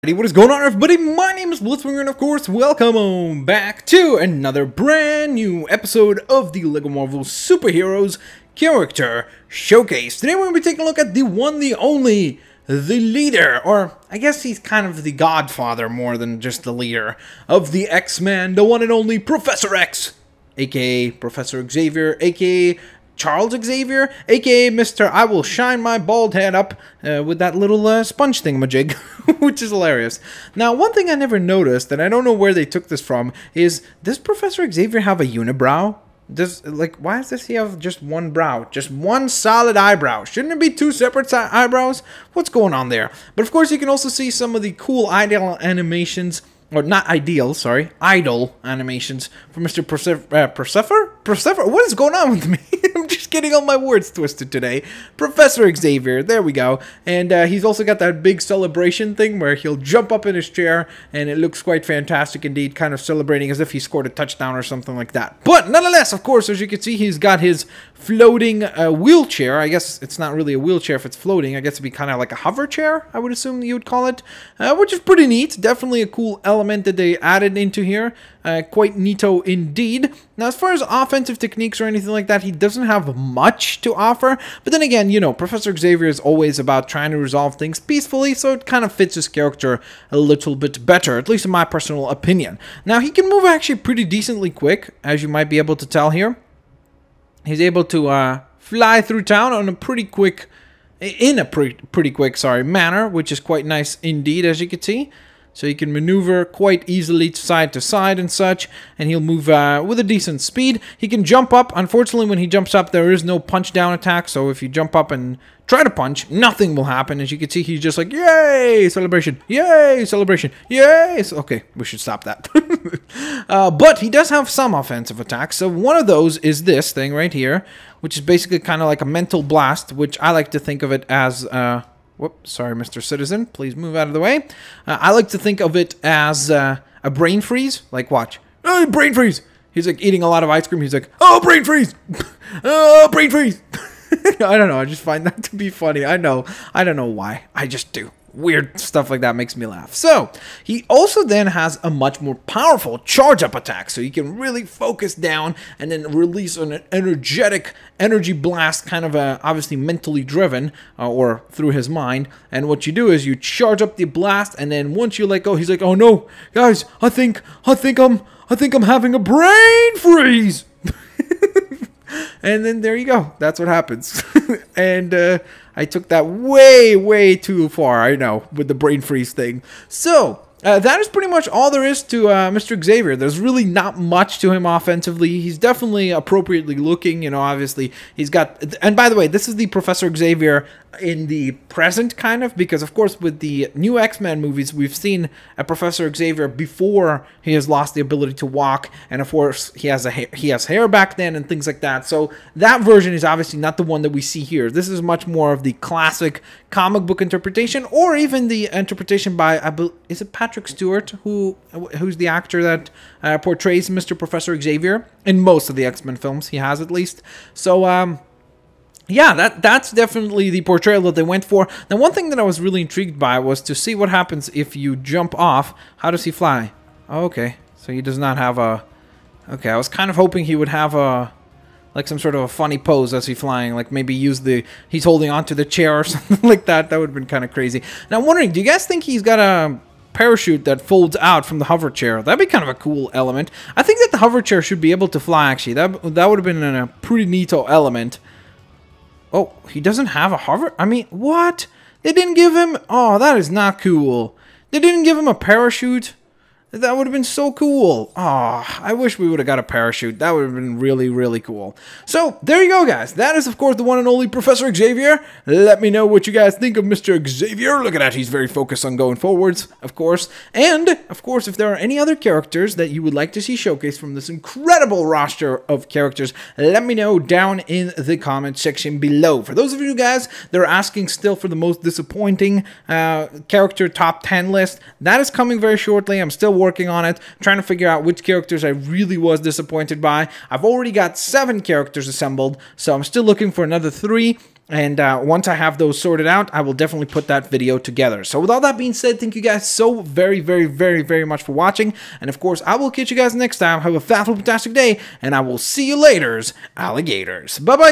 Hey, what is going on, everybody? My name is Blitzwinger, and of course, welcome on back to another brand new episode of the LEGO Marvel Superheroes Character Showcase. Today we're going to be taking a look at the one, the only, the leader, or I guess he's kind of the godfather more than just the leader of the X-Men, the one and only Professor X, aka Professor Xavier, aka Charles Xavier, aka Mr. I will shine my bald head up with that little sponge thingamajig, which is hilarious. Now, one thing I never noticed, and I don't know where they took this from, is does Professor Xavier have a unibrow? Why does he have just one brow? Just one solid eyebrow? Shouldn't it be two separate eyebrows? What's going on there? But of course, you can also see some of the cool idle animations. Or not ideal, sorry, idle animations for Mr. Persephone? What is going on with me? I'm just getting all my words twisted today. Professor Xavier, there we go. And he's also got that big celebration thing where he'll jump up in his chair, and it looks quite fantastic indeed, kind of celebrating as if he scored a touchdown or something like that. But nonetheless, of course, as you can see, he's got his floating wheelchair. I guess it's not really a wheelchair if it's floating. I guess it'd be kind of like a hover chair, I would assume you would call it, which is pretty neat. Definitely a cool element that they added into here. Quite neato indeed. Now, as far as offensive techniques or anything like that, he doesn't have much to offer. But then again, you know, Professor Xavier is always about trying to resolve things peacefully, so it kind of fits his character a little bit better, at least in my personal opinion. Now, he can move actually pretty decently quick, as you might be able to tell here. He's able to fly through town on a pretty quick, manner, which is quite nice indeed, as you can see. So he can maneuver quite easily to side and such, and he'll move with a decent speed. He can jump up. Unfortunately, when he jumps up, there is no punch down attack, so if you jump up and try to punch, nothing will happen. As you can see, he's just like, yay, celebration, yay, celebration, yay. Okay, we should stop that. But he does have some offensive attacks. So one of those is this thing right here, which is basically kind of like a mental blast, which I like to think of it as... Whoops, sorry, Mr. Citizen. Please move out of the way. I like to think of it as a brain freeze. Like, watch. Oh, brain freeze! He's like eating a lot of ice cream. He's like, oh, brain freeze! Oh, brain freeze! I don't know. I just find that to be funny. I know. I don't know why. I just do. Weird stuff like that makes me laugh. So, he also then has a much more powerful charge-up attack. So, you can really focus down and then release an energetic energy blast, kind of obviously mentally driven, or through his mind. And what you do is you charge up the blast, and then once you let go, he's like, oh no, guys, I think I'm having a brain freeze. And then there you go. That's what happens. And I took that way too far, I know, with the brain freeze thing. So, that is pretty much all there is to Mr. Xavier. There's really not much to him offensively. He's definitely appropriately looking, you know, obviously. He's got... And by the way, this is the Professor Xavier in the present, kind of, because, of course, with the new X-Men movies, we've seen a Professor Xavier before he has lost the ability to walk, and, of course, he has hair back then and things like that. So that version is obviously not the one that we see here. This is much more of the classic comic book interpretation, or even the interpretation by, is it Patrick Stewart, who's the actor that portrays Mr. Professor Xavier in most of the X-Men films. He has, at least. So, yeah, that's definitely the portrayal that they went for. Now, one thing that I was really intrigued by was to see what happens if you jump off. How does he fly? Oh, okay, so he does not have a... Okay, I was kind of hoping he would have a... like some sort of a funny pose as he's flying, like maybe use he's holding onto the chair or something like that. That would have been kind of crazy. Now, I'm wondering, do you guys think he's got a parachute that folds out from the hover chair? That'd be kind of a cool element. I think that the hover chair should be able to fly, actually. That would have been a pretty neato element. Oh, he doesn't have a hover? I mean, what? They didn't give him... Oh, that is not cool. They didn't give him a parachute? That would have been so cool. Oh, I wish we would have got a parachute. That would have been really, really cool. So, there you go, guys. That is, of course, the one and only Professor Xavier. Let me know what you guys think of Mr. Xavier. Look at that. He's very focused on going forwards, of course. And, of course, if there are any other characters that you would like to see showcased from this incredible roster of characters, let me know down in the comment section below. For those of you guys that are asking still for the most disappointing character top 10 list, that is coming very shortly. I'm still working on it, trying to figure out which characters I really was disappointed by. I've already got 7 characters assembled, so I'm still looking for another 3. And once I have those sorted out, I will definitely put that video together. So with all that being said, thank you guys so very, very, very, very much for watching. And of course, I will catch you guys next time. Have a fantastic day, and I will see you later, alligators. Bye-bye.